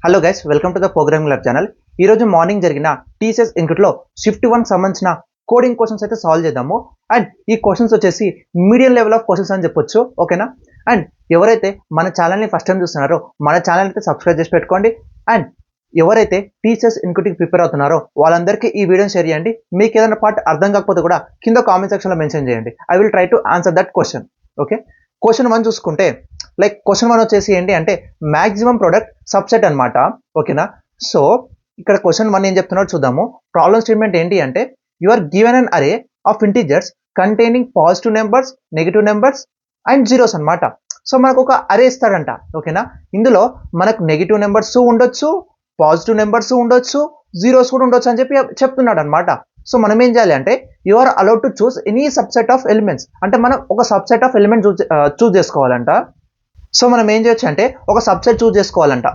Hello guys, welcome to the programming lab channel. ఈరోజు morning జరిగిన TCS ఇన్పుట్లో shift 1 సంబంధించిన కోడింగ్ క్వశ్చన్స్ అయితే సాల్వ్ చేద్దాము. అండ్ ఈ క్వశ్చన్స్ వచ్చేసి మీడియం లెవెల్ ఆఫ్ క్వశ్చన్స్ అని చెప్పొచ్చు, ఓకేనా. అండ్ ఎవరైతే మన ఛానల్ని ఫస్ట్ టైం చూస్తున్నారో మన ఛానల్ అయితే సబ్స్క్రైబ్ చేసి పెట్టుకోండి. అండ్ ఎవరైతే టీసీఎస్ ఇన్పుట్కి ప్రిపేర్ అవుతున్నారో వాళ్ళందరికీ ఈ వీడియోని షేర్ చేయండి. మీకు ఏదైనా పార్ట్ అర్థం కాకపోతే కూడా కింద కామెంట్ సెక్షన్లో మెన్షన్ చేయండి. I will try to answer that question. Okay, question 1 చూసుకుంటే క్వశ్చన్ 1 వచ్చేసి ఏంటి అంటే మ్యాక్సిమం ప్రొడక్ట్ సబ్సెట్ అనమాట, ఓకేనా. సో ఇక్కడ క్వశ్చన్ 1 ఏం చెప్తున్నారో చూద్దాము. ప్రాబ్లమ్ స్టేట్మెంట్ ఏంటి అంటే you are given an array of integers containing positive numbers, negative numbers and zeros అనమాట. సో మనకు ఒక అరే ఇస్తాడంట, ఓకేనా. ఇందులో మనకు నెగిటివ్ నెంబర్స్ ఉండొచ్చు, పాజిటివ్ నెంబర్స్ ఉండొచ్చు, జీరోస్ కూడా ఉండొచ్చు అని చెప్తున్నాడు అనమాట. సో మనం ఏం చేయాలి అంటే you are allowed to choose any subset of elements, అంటే మనం ఒక సబ్సెట్ ఆఫ్ ఎలిమెంట్ చూస్ చేసుకోవాలంట. సో మనం ఏం చేయొచ్చు అంటే ఒక సబ్సెట్ చూస్ చేసుకోవాలంట.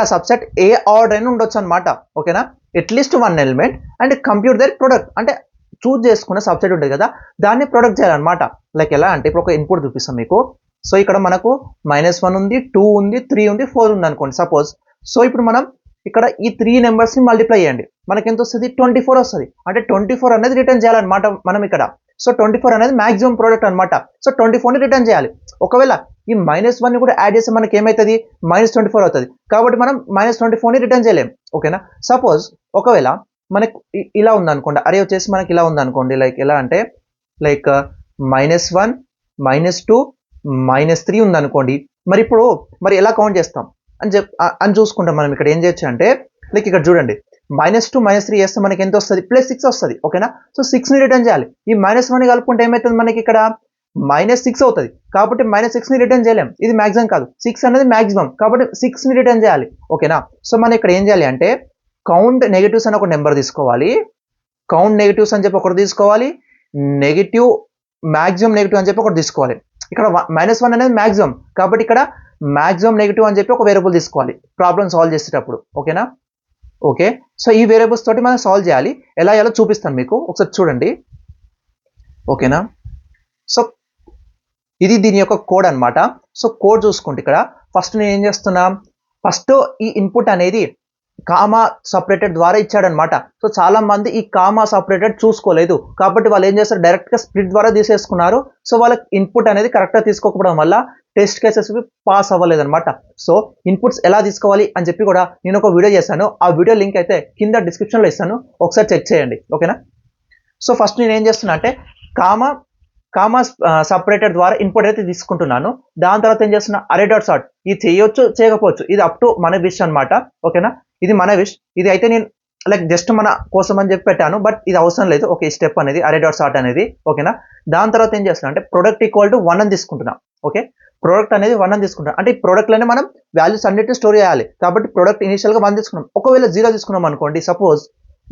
ఆ సబ్సెట్ ఏ ఆర్డర్ అయినా ఉండొచ్చు అనమాట, ఓకేనా. At least 1 element and compute their product, అంటే చూస్ చేసుకున్న సబ్సెట్ ఉంటుంది కదా దాన్ని ప్రొడక్ట్ చేయాలన్నమాట. ఎలా అంటే ఇప్పుడు ఒక ఇన్పుట్ చూపిస్తాం మీకు. సో ఇక్కడ మనకు -1 ఉంది, 2 ఉంది, 3 ఉంది, 4 ఉంది అనుకోండి సపోజ్. సో ఇప్పుడు మనం ఇక్కడ ఈ 3 నెంబర్స్ని మల్టిప్లై చేయండి, మనకి ఎంత వస్తుంది? 24 వస్తుంది. అంటే 24 అనేది రిటర్న్ చేయాలన్నమాట మనం ఇక్కడ. సో 24 అనేది మాక్సిమం ప్రోడక్ట్ అనమాట. సో 24ని రిటర్న్ చేయాలి. ఒకవేళ ఈ -1ని కూడా యాడ్ చేస్తే మనకి ఏమవుతుంది? -24 అవుతుంది. కాబట్టి మనం -24ని రిటర్న్ చేయలేం, ఓకేనా. సపోజ్ ఒకవేళ మనకి ఇలా ఉందనుకోండి, అరే వచ్చేసి మనకి ఇలా ఉందనుకోండి. ఎలా అంటే -1, -2, -3 ఉందనుకోండి. మరి ఎలా కౌంట్ చేస్తాం అని చూసుకుంటాం మనం. ఇక్కడ ఏం చేయొచ్చు అంటే ఇక్కడ చూడండి, -2, -3 చేస్తే మనకి ఎంత వస్తుంది? +6 వస్తుంది, ఓకేనా. సో 6ని రిటర్న్ చేయాలి. ఈ -1ని కలుపుకుంటే ఏమవుతుంది? మనకి ఇక్కడ -6 అవుతుంది. కాబట్టి -6ని రిటర్న్ చేయలేం, ఇది మ్యాక్సిమం కాదు. 6 అనేది మ్యాక్సిమం, కాబట్టి 6ని రిటర్న్ చేయాలి, ఓకేనా. సో మనం ఇక్కడ ఏం చేయాలి అంటే కౌంట్ నెగటివ్స్ అని ఒక నెంబర్ తీసుకోవాలి, కౌంట్ నెగటివ్స్ అని చెప్పి ఒకటి తీసుకోవాలి, నెగిటివ్ మ్యాక్సిమం నెగిటివ్ అని చెప్పి ఒకటి తీసుకోవాలి. ఇక్కడ -1 అనేది మ్యాక్సిమం, కాబట్టి ఇక్కడ మ్యాక్సిమం నెగిటివ్ అని చెప్పి ఒక వేరియబుల్ తీసుకోవాలి ప్రాబ్లం సాల్వ్ చేసేటప్పుడు, ఓకేనా. ఓకే, సో ఈ వేరియబుల్స్ తోటి మనం సాల్వ్ చేయాలి. ఎలా చూపిస్తాను మీకు, ఒకసారి చూడండి, ఓకేనా. సో ఇది దీని యొక్క కోడ్ అనమాట. సో కోడ్ చూసుకుంటే ఇక్కడ ఫస్ట్ నేను ఏం చేస్తున్నా, ఫస్ట్ ఈ ఇన్పుట్ అనేది కామా సపరేటెడ్ ద్వారా ఇచ్చాడనమాట. సో చాలా మంది ఈ కామా సపరేటెడ్ చూసుకోలేదు, కాబట్టి వాళ్ళు ఏం చేస్తారు, డైరెక్ట్గా స్ప్లిట్ ద్వారా తీసేసుకున్నారు. సో వాళ్ళకి ఇన్పుట్ అనేది కరెక్ట్గా తీసుకోకపోవడం వల్ల టెస్ట్ కేసెస్ పాస్ అవ్వలేదు అనమాట. సో ఇన్పుట్స్ ఎలా తీసుకోవాలి అని చెప్పి కూడా నేను ఒక వీడియో చేశాను. ఆ వీడియో లింక్ అయితే కింద డిస్క్రిప్షన్లో ఇస్తాను, ఒకసారి చెక్ చేయండి, ఓకేనా. సో ఫస్ట్ నేను ఏం చేస్తున్నా అంటే కామా సపరేటెడ్ ద్వారా ఇన్పుట్ అయితే తీసుకుంటున్నాను. దాని తర్వాత ఏం చేస్తున్నా, అరే డాట్ సార్ట్. ఇది చేయొచ్చు చేయకపోవచ్చు, ఇది అప్ టు మన విష్ అనమాట, ఓకేనా. ఇది మన విష్. ఇది అయితే నేను జస్ట్ మన కోసం అని చెప్పి పెట్టాను, బట్ ఇది అవసరం లేదు. ఓకే, ఈ స్టెప్ అనేది అరే డాట్ సార్ట్ అనేది, ఓకేనా. దాని తర్వాత ఏం చేస్తున్నా అంటే ప్రొడక్ట్ ఈక్వల్ టు 1 అని తీసుకుంటున్నా. ఓకే, ప్రొడక్ట్ అనేది 1 అని తీసుకుంటాం. అంటే ఈ ప్రొడక్ట్లోనే మనం వాల్యూస్ అన్నిటిని స్టోర్ చేయాలి. కాబట్టి ప్రొడక్ట్ ఇనిషియల్గా 1 తీసుకున్నాం. ఒకవేళ 0 తీసుకున్నాం అనుకోండి, సపోజ్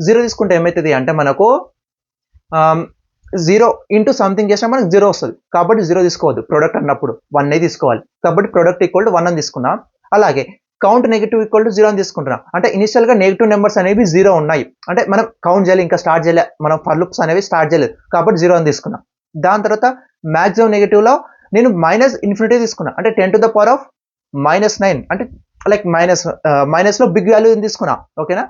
0 తీసుకుంటే ఏమవుతుంది అంటే మనకు 0 ఇంటూ సంథింగ్ చేసినా మనకు 0 వస్తుంది. కాబట్టి 0 తీసుకోవద్దు, ప్రొడక్ట్ అన్నప్పుడు 1 తీసుకోవాలి. కాబట్టి ప్రొడక్ట్ ఈక్వల్ టు 1 అని తీసుకున్నాం. అలాగే కౌంట్ నెగిటివ్ ఈక్వల్ టు 0 అని తీసుకుంటున్నాం. అంటే ఇనిషియల్గా నెగిటివ్ నెంబర్స్ అనేవి 0 ఉన్నాయి, అంటే మనం కౌంట్ చేయాలి, ఇంకా స్టార్ట్ చేయలే, మనం ఫర్ లూప్స్ అనేవి స్టార్ట్ చేయలేదు, కాబట్టి 0 అని తీసుకున్నాం. దాని తర్వాత మ్యాక్సిమం నెగిటివ్లో నేను -∞ తీసుకున్నా, అంటే 10⁻⁻⁹ అంటే మైనస్లో బిగ్ వాల్యూ తీసుకున్నా, ఓకేనా.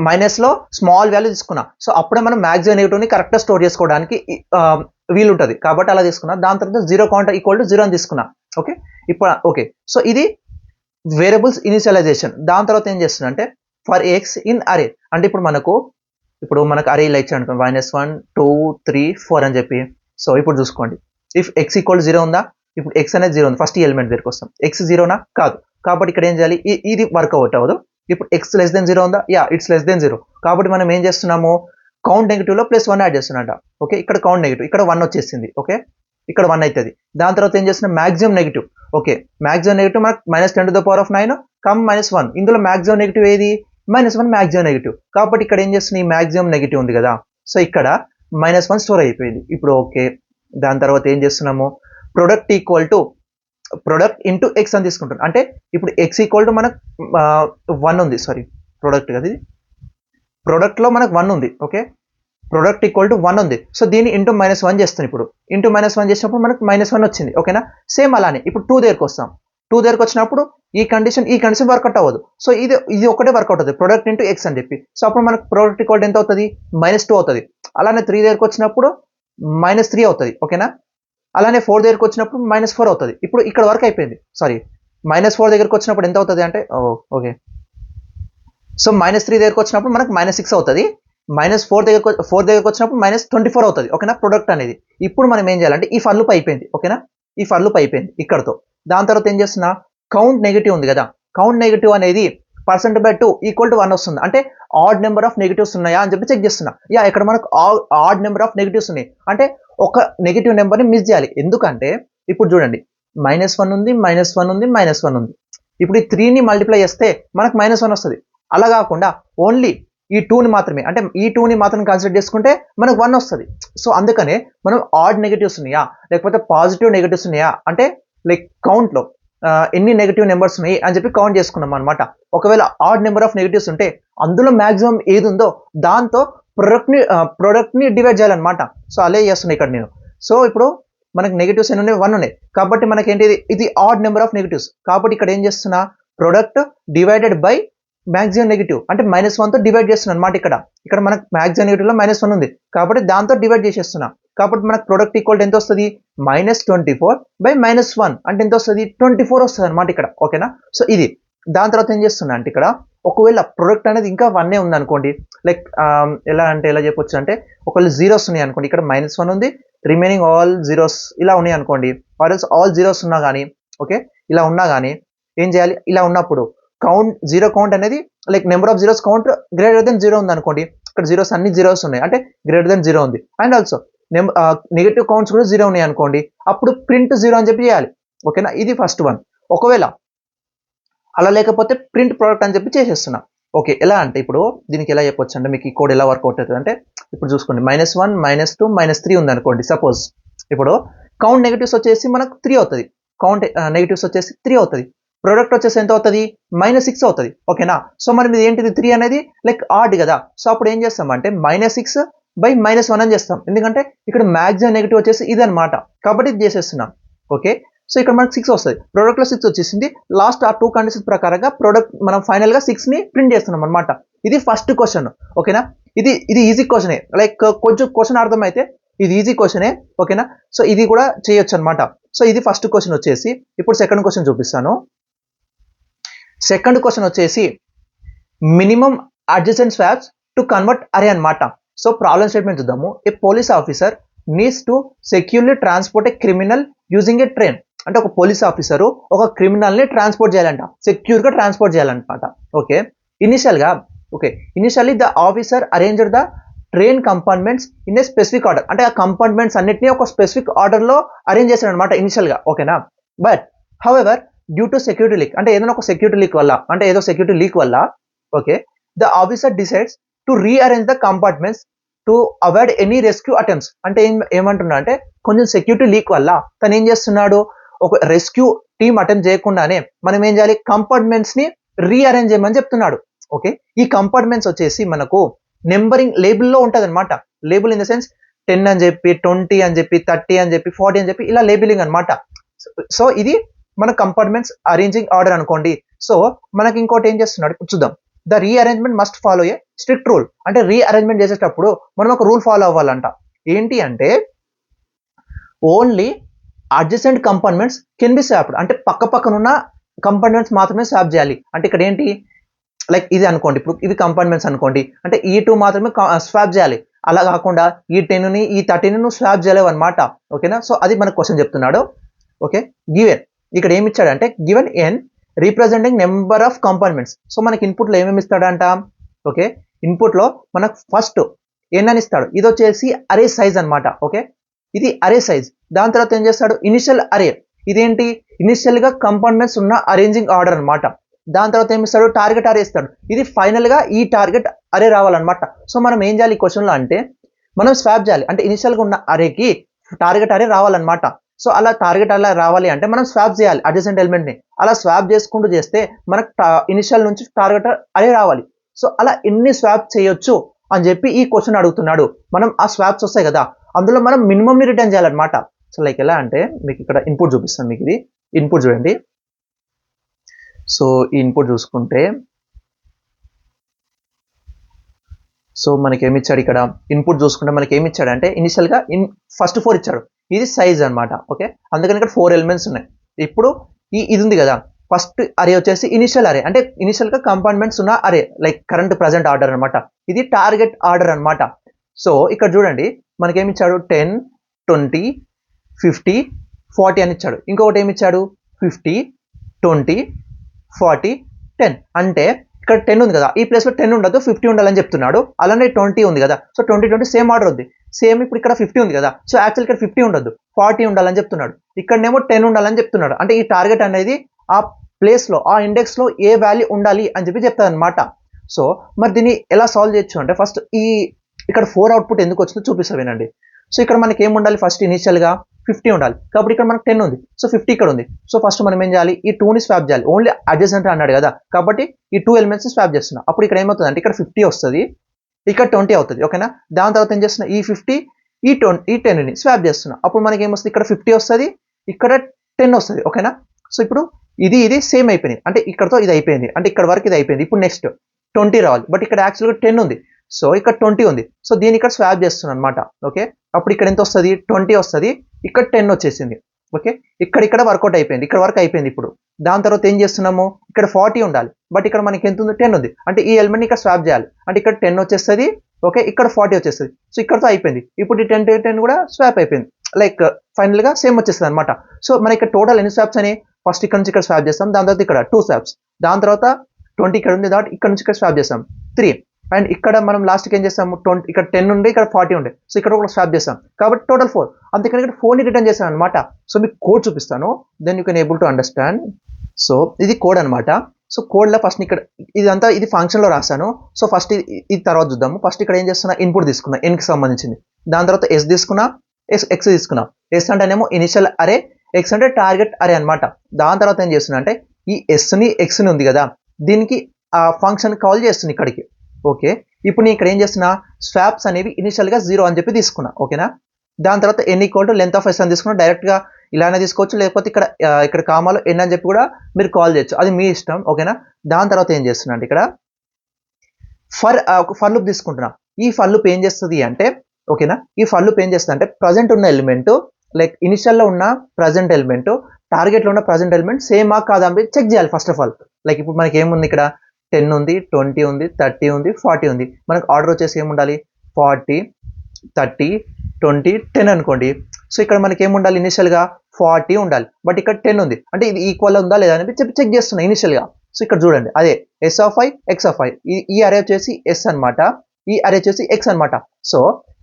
మైనస్లో స్మాల్ వాల్యూ తీసుకున్నా. సో అప్పుడే మనం మ్యాక్సిమం నెగిటివ్ని కరెక్ట్గా స్టోర్ చేసుకోవడానికి వీలు ఉంటుంది, కాబట్టి అలా తీసుకున్నా. దాని తర్వాత 0 కౌంట్ ఈక్వల్ టు 0 అని తీసుకున్నా. ఓకే, ఇప్పుడు ఓకే, సో ఇది వేరియబుల్స్ ఇనిషియలైజేషన్. దాని తర్వాత ఏం చేస్తున్నా అంటే ఫర్ ఎక్స్ ఇన్ అరే, అంటే ఇప్పుడు మనకు అరే ఇలా ఇచ్చాను అనుకోండి, -1, 2, 3, 4 అని చెప్పి. సో ఇప్పుడు చూసుకోండి, ఇఫ్ x ఈక్వల్ 0 ఉందా, ఇప్పుడు x అనేది 0 ఉంది, ఫస్ట్ ఈ ఎలిమెంట్ దగ్గరికి వస్తాం. x 0నా కాదు, కాబట్టి ఇక్కడ ఏం చేయాలి, ఇది వర్కౌట్ అవ్వదు. ఇప్పుడు x <0 ఉందా, యా ఇట్స్ <0. కాబట్టి మనం ఏం చేస్తున్నాము, కౌంట్ నెగిటివ్లో +1 యాడ్ చేస్తున్నట. ఓకే, ఇక్కడ కౌంట్ నెగిటివ్, ఇక్కడ 1 వచ్చేసింది. ఓకే, ఇక్కడ 1 అవుతుంది. దాని తర్వాత ఏం చేస్తున్నాం, maximum negative. Okay, maximum negative మనకు -10⁻⁹ కమ్ -1. ఇందులో మ్యాక్సిమం నెగిటివ్ ఏది, -1 మ్యాక్సిమం నెగిటివ్. కాబట్టి ఇక్కడ ఏం చేస్తున్నాయి, మ్యాక్సిమం నెగిటివ్ ఉంది కదా, సో ఇక్కడ -1 స్టోర్ అయిపోయింది. ఇప్పుడు ఓకే, దాని తర్వాత ఏం చేస్తున్నాము, product equal to product into X అని తీసుకుంటాం. అంటే ఇప్పుడు x ఈక్వల్ టు మనకు 1 ఉంది, సారీ ప్రొడక్ట్ కదా, ఇది ప్రొడక్ట్లో మనకు 1 ఉంది. ఓకే, ప్రొడక్ట్ ఈక్వల్ టు 1 ఉంది. సో దీన్ని ఇంటూ -1 చేస్తాను. ఇప్పుడు ఇంటూ -1 చేసినప్పుడు మనకు -1 వచ్చింది, ఓకేనా. సేమ్ అలానే ఇప్పుడు 2 దగ్గరకు వస్తాం. 2 దగ్గరకు వచ్చినప్పుడు ఈ కండిషన్ వర్కౌట్ అవ్వదు. సో ఇది ఒకటే వర్కౌట్ అవుతుంది, ప్రొడక్ట్ ఇంటూ ఎక్స్ అని చెప్పి. సో అప్పుడు మనకు ప్రొడక్ట్ ఈక్వల్ ఎంత అవుతుంది, -2 అవుతుంది. అలానే 3 దగ్గరకు వచ్చినప్పుడు -3 అవుతుంది. ఓకేనా, అలానే 4 దగ్గరకు వచ్చినప్పుడు -4 అవుతుంది. ఇప్పుడు ఇక్కడ వరకు అయిపోయింది. సారీ, -4 దగ్గరకు వచ్చినప్పుడు ఎంత అవుతుంది అంటే ఓకే, సో -3 దగ్గరకు వచ్చినప్పుడు మనకు -6 అవుతుంది. -4 దగ్గరకు వచ్చినప్పుడు -24 అవుతుంది. ఓకేనా, ప్రొడక్ట్ అనేది. ఇప్పుడు మనం ఏం చేయాలంటే ఈ ఫర్ లూప్ అయిపోయింది. ఓకేనా, ఈ ఫర్ లూప్ అయిపోయింది ఇక్కడతో. దాని తర్వాత ఏం చేస్తున్నా, కౌంట్ నెగిటివ్ ఉంది కదా, కౌంట్ నెగిటివ్ అనేది %/2 = 1 వస్తుంది. అంటే ఆడ్ నెంబర్ ఆఫ్ నెగిటివ్స్ ఉన్నాయా అని చెప్పి చెక్ చేస్తున్నా. యా, ఇక్కడ మనకు ఆడ్ నెంబర్ ఆఫ్ నెగిటివ్స్ ఉన్నాయి. అంటే ఒక నెగిటివ్ నెంబర్ని మిస్ చేయాలి. ఎందుకంటే ఇప్పుడు చూడండి, -1 ఉంది, -1 ఉంది, -1 ఉంది. ఇప్పుడు ఈ 3ని మల్టిప్లై చేస్తే మనకు -1 వస్తుంది. అలా కాకుండా ఓన్లీ ఈ 2ని మాత్రమే, అంటే ఈ 2ని మాత్రం కన్సిడర్ చేసుకుంటే మనకు 1 వస్తుంది. సో అందుకనే మనం ఆడ్ నెగిటివ్స్ ఉన్నాయా లేకపోతే పాజిటివ్ నెగిటివ్స్ ఉన్నాయా అంటే లైక్ కౌంట్లో ఎన్ని నెగిటివ్ నెంబర్స్ ఉన్నాయి అని చెప్పి కౌంట్ చేసుకున్నాం అనమాట. ఒకవేళ ఆడ్ నెంబర్ ఆఫ్ నెగిటివ్స్ ఉంటే అందులో మాక్సిమం ఏది ఉందో దాంతో ప్రొడక్ట్ని డివైడ్ చేయాలన్నమాట. సో అలా చేస్తున్నాయి ఇక్కడ నేను. సో ఇప్పుడు మనకి నెగిటివ్స్ ఎన్ని ఉన్నాయి, 1 ఉన్నాయి. కాబట్టి మనకి ఏంటి, ఇది ఆడ్ నెంబర్ ఆఫ్ నెగిటివ్స్. కాబట్టి ఇక్కడ ఏం చేస్తున్నా, product divided by maximum negative అంటే -1తో డివైడ్ చేస్తున్నా అనమాట. ఇక్కడ మనకు మ్యాక్సిమం నెగిటివ్లో -1 ఉంది కాబట్టి దాంతో డివైడ్ చేసేస్తున్నా. కాబట్టి మనకు ప్రొడక్ట్ ఈక్వల్ ఎంత వస్తుంది, -24/-1 అంటే ఎంత వస్తుంది, 24 వస్తుంది అనమాట ఇక్కడ. ఓకేనా, సో ఇది. దాని తర్వాత ఏం చేస్తున్నా అంటే ఇక్కడ ఒకవేళ ప్రొడక్ట్ అనేది ఇంకా 1 ఉంది అనుకోండి, లైక్ ఎలా చెప్పొచ్చు అంటే ఒకవేళ జీరోస్ ఉన్నాయి అనుకోండి, ఇక్కడ -1 ఉంది, రిమైనింగ్ ఆల్ జీరోస్ ఇలా ఉన్నాయి అనుకోండి, ఆల్ జీరోస్ ఉన్నా కానీ, ఓకే, ఇలా ఉన్నా కానీ ఏం చేయాలి, ఇలా ఉన్నప్పుడు జీరో కౌంట్ అనేది like number of zeros count greater than 0 ఉంది అనుకోండి, ఇక్కడ జీరోస్ అన్ని జీరోస్ ఉన్నాయి అంటే గ్రేటర్ దెన్ 0 ఉంది. అండ్ ఆల్సో నెగిటివ్ కౌంట్స్ కూడా 0 ఉన్నాయి అనుకోండి, అప్పుడు ప్రింట్ 0 అని చెప్పి చేయాలి. ఓకేనా, ఇది ఫస్ట్ వన్. ఒకవేళ అలా లేకపోతే ప్రింట్ ప్రోడక్ట్ అని చెప్పి చేసేస్తున్నా. ఓకే, ఎలా అంటే ఇప్పుడు దీనికి ఎలా చెప్పొచ్చు అంటే మీకు ఈ కోడ్ ఎలా వర్కౌట్ అవుతుంది అంటే ఇప్పుడు చూసుకోండి, -1, -2, -3 ఉంది అనుకోండి. సపోజ్ ఇప్పుడు కౌంట్ నెగిటివ్స్ వచ్చేసి మనకు 3 అవుతుంది, కౌంట్ నెగిటివ్స్ వచ్చేసి 3 అవుతుంది, ప్రొడక్ట్ వచ్చేసి ఎంత అవుతుంది, -6 అవుతుంది. ఓకేనా, సో మనం ఇది ఏంటిది, 3 అనేది లైక్ ఆడ్ కదా. సో అప్పుడు ఏం చేస్తామంటే -6/-1 అని చేస్తాం. ఎందుకంటే ఇక్కడ మ్యాక్సిమం నెగిటివ్ వచ్చేసి ఇది అనమాట, కాబట్టి ఇది చేసేస్తున్నాం. ఓకే, సో ఇక్కడ మనకు 6 వస్తుంది, ప్రొడక్ట్లో 6 వచ్చేసింది. లాస్ట్ ఆ 2 కండిషన్స్ ప్రకారంగా ప్రొడక్ట్ మనం ఫైనల్గా 6ని ప్రింట్ చేస్తున్నాం అనమాట. ఇది ఫస్ట్ క్వశ్చన్. ఓకేనా, ఇది ఈజీ క్వశ్చనే, లైక్ కొంచెం క్వశ్చన్ అర్థమైతే ఇది ఈజీ క్వశ్చనే. ఓకేనా, సో ఇది కూడా చేయొచ్చు అనమాట. సో ఇది ఫస్ట్ క్వశ్చన్ వచ్చేసి. ఇప్పుడు సెకండ్ క్వశ్చన్ చూపిస్తాను. సెకండ్ క్వశ్చన్ వచ్చేసి minimum adjacent swaps to convert array అనమాట. సో ప్రాబ్లమ్ స్టేట్మెంట్ చూద్దాము. A police officer needs to securely transport a criminal using a train. అంటే ఒక పోలీస్ ఆఫీసరు ఒక క్రిమినల్ని ట్రాన్స్పోర్ట్ చేయాలంట, సెక్యూర్గా ట్రాన్స్పోర్ట్ చేయాలన్నమాట. Okay, initially the officer arranged the train compartments in a specific order. అంటే ఆ కంపార్ట్మెంట్స్ అన్నిటినీ ఒక స్పెసిఫిక్ ఆర్డర్లో అరేంజ్ చేశాడు అనమాట ఇనిషియల్గా. ఓకేనా, but however due to security leak, అంటే ఏదైనా ఒక సెక్యూరిటీ లీక్ వల్ల, అంటే ఏదో సెక్యూరిటీ లీక్ వల్ల, okay, the officer decides to rearrange the compartments to avoid any rescue attempts. అంటే ఏమంటున్నా అంటే కొంచెం సెక్యూరిటీ లీక్ వల్ల తను ఏం చేస్తున్నాడు, ఒక రెస్క్యూ టీమ్ అటెంప్ట్ చేయకుండానే మనం ఏం చేయాలి, కంపార్ట్మెంట్స్ ని రీఅరేంజ్ చేయమని చెప్తున్నాడు. ఓకే, ఈ కంపార్ట్మెంట్స్ వచ్చేసి మనకు నెంబరింగ్ లేబుల్లో ఉంటుంది అనమాట. లేబుల్ ఇన్ ద సెన్స్ 10 అని చెప్పి, 20 అని చెప్పి, 30 అని చెప్పి, 40 అని చెప్పి ఇలా లేబులింగ్ అనమాట. సో ఇది మన కంపార్ట్మెంట్స్ అరేంజింగ్ ఆర్డర్ అనుకోండి. సో మనకి ఇంకోటి ఏం చేస్తున్నాడు చూద్దాం. The rearrangement must follow A strict rule. అంటే రీఅరేంజ్మెంట్ చేసేటప్పుడు మనం ఒక రూల్ ఫాలో అవ్వాలంట. ఏంటి అంటే only adjacent compartments can be swapped. అంటే పక్కనున్న కంపార్ట్మెంట్స్ మాత్రమే స్వాప్ చేయాలి. అంటే ఇక్కడ ఏంటి, లైక్ ఇది అనుకోండి, ఇప్పుడు ఇవి కంపార్ట్మెంట్స్ అనుకోండి, అంటే ఈ 2 మాత్రమే స్వాప్ చేయాలి. అలా కాకుండా ఈ 10ని ఈ 30ని నువ్వు స్వాప్ చేయలేవు అనమాట. ఓకేనా, సో అది మనకు క్వశ్చన్ చెప్తున్నాడు. ఓకే, గివెన్ ఇక్కడ ఏమి ఇచ్చాడంటే given N representing number of compartments. So మనకి ఇన్పుట్లో ఏమేమి ఇస్తాడంట, ఓకే, ఇన్పుట్లో మనకు ఫస్ట్ ఎన్ అని ఇస్తాడు. ఇది వచ్చేసి అరే సైజ్ అనమాట. ఓకే, ఇది అరే సైజ్. దాని తర్వాత ఏం చేస్తాడు, ఇనిషియల్ అరే. ఇదేంటి, ఇనిషియల్గా కంపార్ట్మెంట్స్ ఉన్న అరేంజింగ్ ఆర్డర్ అనమాట. దాని తర్వాత ఏమి ఇస్తాడు, టార్గెట్ అరే ఇస్తాడు. ఇది ఫైనల్గా ఈ టార్గెట్ అరే రావాలన్నమాట. సో మనం ఏం చేయాలి ఈ క్వశ్చన్లో అంటే మనం స్వాప్ చేయాలి. అంటే ఇనిషియల్గా ఉన్న అరేకి టార్గెట్ అరే రావాలన్నమాట. సో అలా టార్గెట్ అలా రావాలి అంటే మనం స్వాప్ చేయాలి అడ్జసెంట్ ఎలిమెంట్ని. అలా స్వాప్ చేసుకుంటూ చేస్తే మనకు ఇనిషియల్ నుంచి టార్గెట్ అరే రావాలి. సో అలా ఎన్ని స్వాప్ చేయొచ్చు అని చెప్పి ఈ క్వశ్చన్ అడుగుతున్నాడు. మనం ఆ స్వాప్స్ వస్తాయి కదా, అందులో మనం మినిమమ్ని రిటర్న్ చేయాలన్నమాట. సో లైక్ ఎలా అంటే మీకు ఇక్కడ ఇన్పుట్ చూపిస్తాను. మీకు ఇది ఇన్పుట్ చూడండి. సో ఈ ఇన్పుట్ చూసుకుంటే సో మనకి ఏమి ఇచ్చాడు ఇక్కడ ఇన్పుట్ చూసుకుంటే మనకి ఏమి ఇచ్చాడు అంటే ఇనిషియల్గా ఫస్ట్ 4 ఇచ్చాడు. ఇది సైజ్ అనమాట. ఓకే, అందుకని ఇక్కడ 4 ఎలిమెంట్స్ ఉన్నాయి. ఇప్పుడు ఇది ఉంది కదా, ఫస్ట్ అరే వచ్చేసి ఇనిషియల్ అరే, అంటే ఇనిషియల్గా కంపార్ట్మెంట్స్ ఉన్న అరే, లైక్ కరెంట్ ప్రజెంట్ ఆర్డర్ అనమాట. ఇది టార్గెట్ ఆర్డర్ అనమాట. సో ఇక్కడ చూడండి మనకేమి ఇచ్చాడు 10, 20, 50, 40 అని ఇచ్చాడు. ఇంకొకటి ఏమి ఇచ్చాడు 50, 20, 40, 10. అంటే ఇక్కడ 10 ఉంది కదా, ఈ ప్లేస్లో 10 ఉండదు 50 ఉండాలని చెప్తున్నాడు. అలానే 20 ఉంది కదా, సో 20 సేమ్ ఆర్డర్ ఉంది. సేమ్ ఇప్పుడు ఇక్కడ 50 ఉంది కదా, సో యాక్చువల్ ఇక్కడ 50 ఉండదు 40 ఉండాలని చెప్తున్నాడు. ఇక్కడనేమో 10 ఉండాలని చెప్తున్నాడు. అంటే ఈ టార్గెట్ అనేది ఆ ప్లేస్లో ఆ ఇండెక్స్లో ఏ వాల్యూ ఉండాలి అని చెప్పి చెప్తారు అనమాట. సో మరి దీన్ని ఎలా సాల్వ్ చేయొచ్చు అంటే ఫస్ట్ ఇక్కడ 4 అవుట్పుట్ ఎందుకు వచ్చిందో చూపిస్తా వినండి. సో ఇక్కడ మనకి ఏం ఉండాలి, ఫస్ట్ ఇనిషియల్గా 50 ఉండాలి. కాబట్టి ఇక్కడ మనకు 10 ఉంది, సో 50 ఇక్కడ ఉంది. సో ఫస్ట్ మనం ఏం చేయాలి, ఈ 2ని స్వాప్ చేయాలి. ఓన్లీ అడ్జసెంట్ అన్నాడు కదా, కాబట్టి ఈ 2 ఎలిమెంట్స్ స్వాప్ చేస్తున్నా. అప్పుడు ఇక్కడ ఏమవుతుంది అంటే ఇక్కడ 50 వస్తుంది, ఇక్కడ 20 అవుతుంది. ఓకేనా, దాని తర్వాత ఏం చేస్తున్నా, ఈ 50 ఈ 10ని స్వాప్ చేస్తున్నా. అప్పుడు మనకి ఏమొస్తుంది, ఇక్కడ 50 వస్తుంది, ఇక్కడ 10 వస్తుంది. ఓకేనా, సో ఇప్పుడు ఇది సేమ్ అయిపోయింది. అంటే ఇక్కడతో ఇది అయిపోయింది, అంటే ఇక్కడ వరకు ఇది అయిపోయింది. ఇప్పుడు నెక్స్ట్ 20 రావాలి, బట్ ఇక్కడ యాక్చువల్గా 10 ఉంది, సో ఇక్కడ 20 ఉంది. సో దీన్ని ఇక్కడ స్వాప్ చేస్తున్నాను అనమాట. ఓకే, అప్పుడు ఇక్కడ ఎంత వస్తుంది, 20 వస్తుంది, ఇక్కడ 10 వచ్చేసింది. ఓకే, ఇక్కడ వర్కౌట్ అయిపోయింది, ఇక్కడ వరకు అయిపోయింది. ఇప్పుడు దాని తర్వాత ఏం చేస్తున్నాము, ఇక్కడ 40 ఉండాలి, బట్ ఇక్కడ మనకి ఎంత ఉంది, 10 ఉంది. అంటే ఈ ఎలిమెంట్ ఇక్కడ స్వాప్ చేయాలి, అంటే ఇక్కడ 10 వచ్చేస్తుంది. ఓకే, ఇక్కడ 40 వచ్చేస్తుంది. సో ఇక్కడతో అయిపోయింది. ఇప్పుడు ఈ 10 కూడా స్వాప్ అయిపోయింది, లైక్ ఫైనల్గా సేమ్ వచ్చేస్తుంది అనమాట. సో మన ఇక్కడ టోటల్ ఎన్ని స్వాప్స్ అని, ఫస్ట్ ఇక్కడ నుంచి ఇక్కడ స్వాప్ చేస్తాం, దాని తర్వాత ఇక్కడ 2 స్వాప్స్, దాని తర్వాత 20 ఇక్కడ ఉంది, దాని ఇక్కడ నుంచి ఇక్కడ స్వాప్ చేస్తాం 3, అండ్ ఇక్కడ మనం లాస్ట్కి ఏం చేస్తాము, 20 ఇక్కడ 10 ఉండే, ఇక్కడ 40 ఉండే, సో ఇక్కడ కూడా స్వాప్ చేస్తాం, కాబట్టి టోటల్ 4. అందుకని ఇక్కడ 4ని రిటర్న్ చేస్తాను అనమాట. సో మీకు కోడ్ చూపిస్తాను, then you can able to understand. So ఇది కోడ్ అనమాట. సో కోడ్లో ఫస్ట్ ఇక్కడ ఇదంతా ఇది ఫంక్షన్లో రాశాను. సో ఫస్ట్ ఇది తర్వాత చూద్దాము. ఫస్ట్ ఇక్కడ ఏం చేస్తున్నా, ఇన్పుట్ తీసుకున్నా ఎన్కి సంబంధించింది, దాని తర్వాత ఎస్ తీసుకున్నా, ఎక్స్ తీసుకున్నా. ఎస్ అంటేనేమో ఇనిషియల్ అరే, ఎక్స్ అంటే టార్గెట్ అరే అనమాట. దాని తర్వాత ఏం చేస్తున్నా అంటే ఈ ఎక్స్ని ఉంది కదా, దీనికి ఆ ఫంక్షన్ కాల్ చేస్తుంది ఇక్కడికి. ఓకే, ఇప్పుడు నేను ఇక్కడ ఏం చేస్తున్నా, స్వాప్స్ అనేవి ఇనిషియల్గా 0 అని చెప్పి తీసుకున్నా. ఓకేనా, దాని తర్వాత N equal to length of S అని తీసుకున్నా. డైరెక్ట్గా ఇలానే తీసుకోవచ్చు, లేకపోతే ఇక్కడ కామాలో ఎన్ అని చెప్పి కూడా మీరు కాల్ చేయొచ్చు, అది మీ ఇష్టం. ఓకేనా, దాని తర్వాత ఏం చేస్తున్నా అంటే ఇక్కడ ఫర్ లూప్ తీసుకుంటున్నా. ఈ ఫర్ లూప్ ఏం చేస్తుంది అంటే, ఓకేనా, ఈ ఫర్ లూప్ ఏం చేస్తుంది అంటే ప్రజెంట్ ఉన్న ఎలిమెంట్, లైక్ ఇనిషియల్లో ఉన్న ప్రజెంట్ ఎలిమెంట్, టార్గెట్లో ఉన్న ప్రజెంట్ ఎలిమెంట్ సేమా కాదా అని చెక్ చేయాలి ఫస్ట్ ఆఫ్ ఆల్. లైక్ ఇప్పుడు మనకి ఏముంది, ఇక్కడ 10 ఉంది, 20 ఉంది, 30 ఉంది, 40 ఉంది. మనకు ఆర్డర్ వచ్చేసి ఏముండాలి, 40, 30, 20, 10 అనుకోండి. సో ఇక్కడ మనకి ఏముండాలి, ఇనిషియల్గా 40 ఉండాలి, బట్ ఇక్కడ 10 ఉంది. అంటే ఇది ఈక్వల్ ఉందా లేదా అని చెప్పి చెక్ చేస్తున్నా ఇనిషియల్గా. సో ఇక్కడ చూడండి, అదే S of I, X of I, ఈ అరే వచ్చేసి ఎస్ అనమాట, ఈ అరే వచ్చేసి ఎక్స్ అనమాట. సో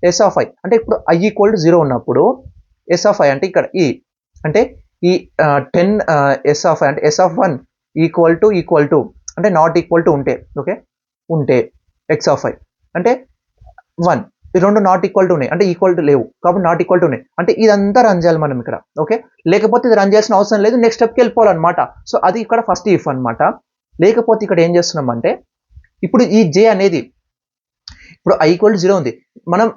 ఎస్ ఆఫ్ ఐ అంటే ఇప్పుడు ఐ ఈక్వల్ టు 0 ఉన్నప్పుడు ఎస్ ఆఫ్ ఐ అంటే ఇక్కడ అంటే ఈ 10 ఎస్ ఆఫ్ ఐ అంటే ఎస్ ఆఫ్ 1 ఈక్వల్ టు అంటే నాట్ ఈక్వల్ టు ఉంటే, ఓకే, ఉంటే ఎక్స్ ఆఫ్ ఐ అంటే 1, ఈ రెండు నాట్ ఈక్వల్ టు ఉన్నాయి, అంటే ఈక్వల్ టు లేవు, కాబట్టి నాట్ ఈక్వల్ టు ఉన్నాయి. అంటే ఇదంతా రన్ చేయాలి మనం ఇక్కడ. ఓకే, లేకపోతే ఇది రన్ చేయాల్సిన అవసరం లేదు, నెక్స్ట్ స్టెప్కి వెళ్ళిపోవాలన్నమాట. సో అది ఇక్కడ ఫస్ట్ ఇఫ్ అనమాట. లేకపోతే ఇక్కడ ఏం చేస్తున్నాం అంటే ఇప్పుడు ఈ జే అనేది ఇప్పుడు ఐ ఈక్వల్ టు 0 ఉంది, మనం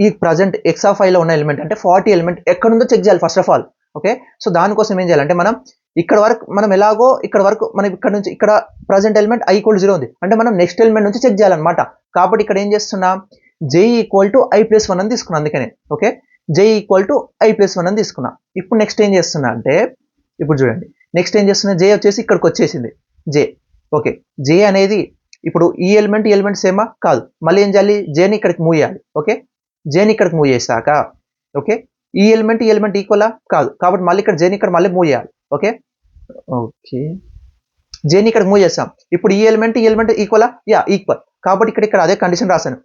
ఈ ప్రజెంట్ ఎక్స్ ఆఫ్ ఐలో ఉన్న ఎలిమెంట్ అంటే 40 ఎలిమెంట్ ఎక్కడ ఉందో చెక్ చేయాలి first of all. Okay, so దానికోసం ఏం చేయాలంటే మనం ఇక్కడ వరకు మనం ఎలాగో ఇక్కడ వరకు మనం ఇక్కడ నుంచి ఇక్కడ ప్రజెంట్ ఎలిమెంట్ ఐ ఈక్వల్ 0 ఉంది, అంటే మనం నెక్స్ట్ ఎలిమెంట్ నుంచి చెక్ చేయాలన్నమాట. కాబట్టి ఇక్కడ ఏం చేస్తున్నా, జే ఈక్వల్ టు ఐ ప్లస్ 1 అని తీసుకున్నా. అందుకనే okay, J equal to I plus 1 అని తీసుకున్నా. ఇప్పుడు నెక్స్ట్ ఏం చేస్తున్నా అంటే ఇప్పుడు చూడండి, నెక్స్ట్ ఏం చేస్తున్నా, జే వచ్చేసి ఇక్కడికి వచ్చేసింది జే. ఓకే, జే అనేది ఇప్పుడు ఈ ఎలిమెంట్ సేమా కాదు, మళ్ళీ ఏం చేయాలి, జేని ఇక్కడికి మూవ్ చేయాలి. ఓకే, జేని ఇక్కడికి మూవ్ చేశాక ఓకే, ఈ ఎలిమెంట్ ఈక్వలా కాదు, కాబట్టి మళ్ళీ ఇక్కడ జేని ఇక్కడ మళ్ళీ మూవ్ చేయాలి. ఓకే, జేని ఇక్కడ మూవ్ చేస్తాం. ఇప్పుడు ఈ ఎలిమెంట్ ఈక్వలా, యా ఈక్వల్, కాబట్టి ఇక్కడ అదే కండిషన్ రాశాను,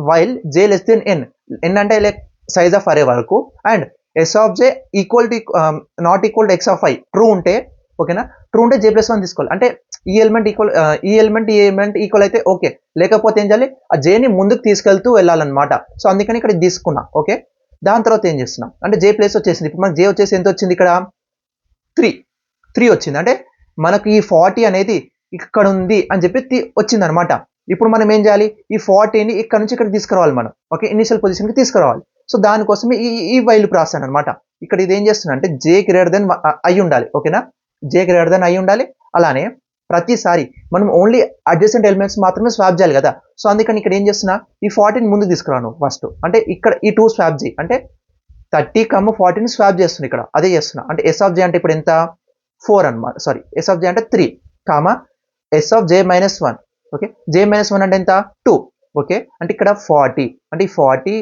while J less than N అంటే లైక్ సైజ్ ఆఫ్ అరే వరకు, and S of J equal to not equal to X of I true ఉంటే, ఓకేనా, ట్రూ ఉంటే జే ప్లస్ 1 తీసుకోవాలి. అంటే ఈ ఎలిమెంట్ ఈక్వల్ అయితే ఓకే, లేకపోతే ఏం చేయాలి, ఆ జేని ముందుకు తీసుకెళ్తూ వెళ్ళాలన్నమాట. సో అందుకని ఇక్కడ తీసుకున్నా. ఓకే, దాని తర్వాత ఏం చేస్తున్నాం అంటే జే ప్లేస్ వచ్చేసింది. ఇప్పుడు మనకు జే వచ్చేసి ఎంత వచ్చింది, ఇక్కడ 3 వచ్చింది. అంటే మనకు ఈ 40 అనేది ఇక్కడ ఉంది అని చెప్పి వచ్చింది అనమాట. ఇప్పుడు మనం ఏం చేయాలి, ఈ 40ని ఇక్కడ నుంచి ఇక్కడ తీసుకురావాలి మనం. ఓకే, ఇనిషియల్ పొజిషన్కి తీసుకురావాలి. సో దానికోసమే ఈ వైల్ రాశాను అనమాట. ఇక్కడ ఇది ఏం చేస్తున్నా అంటే జే గ్రేటర్ దెన్ ఐ ఉండాలి. ఓకేనా, జే గ్రేటర్ దెన్ ఐ ఉండాలి, అలానే ప్రతిసారి మనం ఓన్లీ అడ్జసెంట్ ఎలిమెంట్స్ మాత్రమే స్వాప్ చేయాలి కదా. సో అందుకని ఇక్కడ ఏం చేస్తున్నా, ఈ 40ని ముందుకు తీసుకురాను ఫస్ట్. అంటే ఇక్కడ ఈ 2 స్వాప్ చేయి, అంటే 30, 40ని స్వాప్ చేస్తున్నా ఇక్కడ, అదే చేస్తున్నా. అంటే ఎస్ ఆఫ్ జే అంటే ఇప్పుడు ఎంత 4 అనమాట, సారీ ఎస్ ఆఫ్ జే అంటే 3 comma S of J minus 1. Okay, J minus 1 అంటే ఎంత 2. ఓకే, అంటే ఇక్కడ 40, అంటే ఈ 40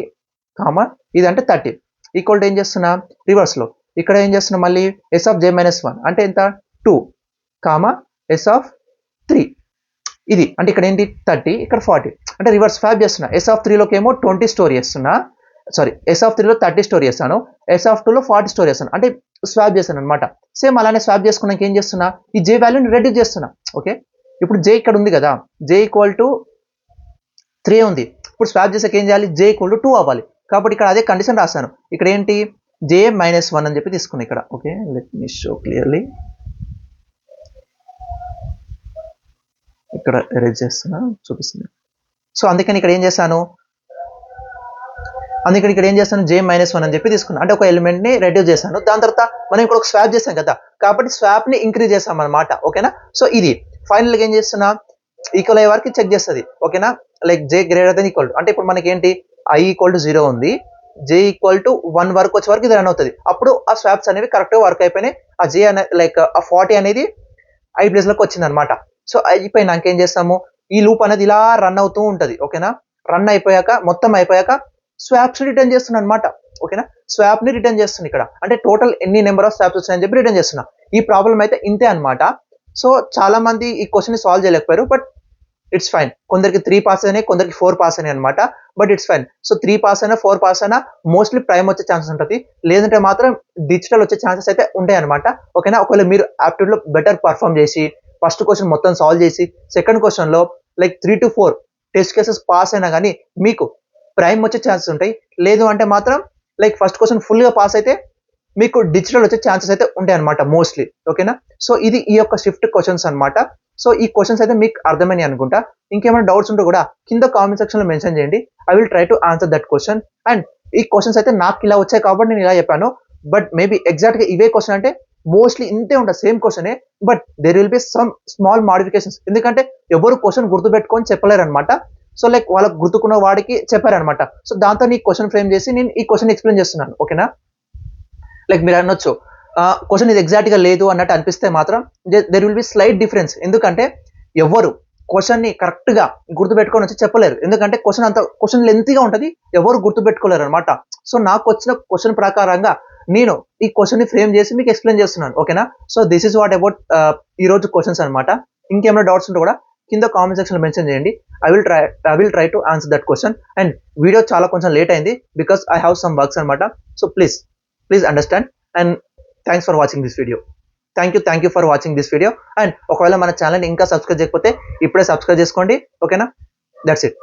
కామా ఇది అంటే 30 ఈక్వల్ టు ఏం చేస్తున్నా రివర్స్లో ఇక్కడ ఏం చేస్తున్నా మళ్ళీ ఎస్ ఆఫ్ జే మైనస్ 1 అంటే ఎంత 2 కామా ఎస్ ఆఫ్ 3 ఇది, అంటే ఇక్కడ ఏంటి 30, ఇక్కడ 40, అంటే రివర్స్ స్వాప్ చేస్తున్నా. ఎస్ ఆఫ్ 3లోకి ఏమో 20 స్టోర్ చేస్తున్నా, సారీ ఎస్ ఆఫ్ 3లో 30 స్టోర్ చేస్తాను, ఎస్ ఆఫ్ 2లో 40 స్టోర్ చేస్తాను, అంటే స్వాప్ చేస్తాను అనమాట. సేమ్ అలానే స్వాప్ చేసుకున్నాక ఏం చేస్తున్నా, ఈ జే వాల్యూని రెడ్యూస్ చేస్తున్నా. ఓకే, ఇప్పుడు జే ఇక్కడ ఉంది కదా, జే ఈక్వల్ టు 3 ఉంది. ఇప్పుడు స్వాప్ చేసాక ఏం చేయాలి, జే ఈక్వల్ టు 2 అవ్వాలి. కాబట్టి ఇక్కడ అదే కండిషన్ రాస్తాను. ఇక్కడ ఏంటి జే మైనస్ 1 అని చెప్పి తీసుకున్నా ఇక్కడ. Okay, let me show clearly. ఇక్కడ ఎరేజ్ చేస్తున్నా, చూపిస్తుంది. సో అందుకని ఇక్కడ ఏం చేశాను, జే మైనస్ 1 అని చెప్పి తీసుకున్నాను. అంటే ఒక ఎలిమెంట్ ని రెడ్యూస్ చేశాను. దాని తర్వాత మనం ఇక్కడ ఒక స్వాప్ చేసాం కదా, కాబట్టి స్వాప్ ని ఇంక్రీజ్ చేసాం అనమాట. ఓకేనా, సో ఇది ఫైనల్ గా ఏం చేస్తున్నా, ఈక్వల్ అయ్యే వరకు చెక్ చేస్తుంది. ఓకేనా, లైక్ జే గ్రేటర్ దెన్ ఈక్వల్, అంటే ఇప్పుడు మనకి ఏంటి ఐ ఈక్వల్ టు 0 ఉంది, జే ఈక్వల్ టు 1 వరకు వచ్చే వరకు ఇది రన్ అవుతుంది. అప్పుడు ఆ స్వాప్స్ అనేవి కరెక్ట్ గా వర్క్ అయిపోయినాయి. ఆ జే అనే లైక్ ఆ 40 అనేది ఐ ప్లేస్ లోకి వచ్చింది అనమాట. సో అయిపోయినాక ఏం చేస్తాము, ఈ లూప్ అనేది ఇలా రన్ అవుతూ ఉంటది. ఓకేనా, రన్ అయిపోయాక మొత్తం అయిపోయాక స్వాప్స్ రిటర్న్ చేస్తున్నా అనమాట. ఓకేనా, స్వాప్ ని రిటర్న్ చేస్తున్నా ఇక్కడ, అంటే టోటల్ ఎన్ని నెంబర్ ఆఫ్ స్వాప్స్ వచ్చాయని చెప్పి రిటర్న్ చేస్తున్నా. ఈ ప్రాబ్లం అయితే ఇంతే అనమాట. సో చాలా మంది ఈ క్వశ్చన్ ని సాల్వ్ చేయలేకపోయారు, బట్ ఇట్స్ ఫైన్. కొందరికి 3 పాస్ అయినాయి, కొందరికి 4 పాస్ అయినాయి అనమాట, but it's fine. So 3 pass అయినా 4 పాస్ అయినా మోస్ట్లీ ప్రైమ్ వచ్చే ఛాన్సెస్ ఉంటుంది, లేదంటే మాత్రం డిజిటల్ వచ్చే ఛాన్సెస్ అయితే ఉంటాయి అనమాట. ఓకేనా, ఒకవేళ మీరు ఆప్టిట్యూడ్ లో బెటర్ పర్ఫామ్ చేసి ఫస్ట్ క్వశ్చన్ మొత్తం సాల్వ్ చేసి సెకండ్ క్వశ్చన్ లో like 3 to 4 test cases pass అయినా కానీ మీకు ప్రైమ్ వచ్చే ఛాన్సెస్ ఉంటాయి. లేదు అంటే మాత్రం లైక్ ఫస్ట్ క్వశ్చన్ ఫుల్ గా పాస్ అయితే మీకు డిజిటల్ వచ్చే ఛాన్సెస్ అయితే ఉంటాయి అనమాట మోస్ట్లీ. ఓకేనా, సో ఇది ఈ యొక్క షిఫ్ట్ క్వశ్చన్స్ అనమాట. సో ఈ క్వశ్చన్స్ అయితే మీకు అర్థమైనాయి అనుకుంటా. ఇంకేమైనా డౌట్స్ ఉంటే కూడా కింద కామెంట్ సెక్షన్ లో మెన్షన్ చేయండి. I will try to answer that question. And ఈ క్వశ్చన్స్ అయితే నాకు ఇలా వచ్చాయి కాబట్టి నేను ఇలా చెప్పాను, బట్ మేబీ ఎగ్జాక్ట్ గా ఇవే క్వశ్చన్ అంటే మోస్ట్లీ ఇంతే ఉంటుంది, సేమ్ క్వశ్చనే, but there will be some small modifications. ఎందుకంటే ఎవరు క్వశ్చన్ గుర్తుపెట్టుకొని చెప్పలేరు అనమాట. సో లైక్ వాళ్ళకి గుర్తుకున్న వాడికి చెప్పారనమాట. సో దాంతో నీ క్వశ్చన్ ఫ్రేమ్ చేసి నేను ఈ క్వశ్చన్ ఎక్స్ప్లెయిన్ చేస్తున్నాను. ఓకేనా, లైక్ మీరు అనొచ్చు క్వశ్చన్ ఇది ఎగ్జాక్ట్ గా లేదు అన్నట్టు అనిపిస్తే మాత్రం there will be slight difference. ఎందుకంటే ఎవరు క్వశ్చన్ ని కరెక్ట్ గా గుర్తుపెట్టుకొని వచ్చి చెప్పలేరు, ఎందుకంటే క్వశ్చన్ లెంతీగా ఉంటుంది, ఎవరు గుర్తుపెట్టుకోలేరు అనమాట. సో నాకు వచ్చిన క్వశ్చన్ ప్రకారంగా నేను ఈ క్వశ్చన్ ని ఫ్రేమ్ చేసి మీకు ఎక్స్ప్లెయిన్ చేస్తున్నాను. ఓకేనా, so this is what about ఈ రోజు క్వశ్చన్స్ అనమాట. ఇంకేమైనా డౌట్స్ ఉంటే కూడా కింద కామెంట్ సెక్షన్ లో మెన్షన్ చేయండి. I will try to answer that question. And video చాలా కొంచెం లేట్ అయింది because I have some works అనమాట. So please understand. And thanks for watching this video. Thank you for watching this video. And ఒకవేళ మన channel ఇంకా subscribe చేయకపోతే ఇప్పుడే subscribe చేసుకోండి. ఓకేనా, దట్స్ ఇట్.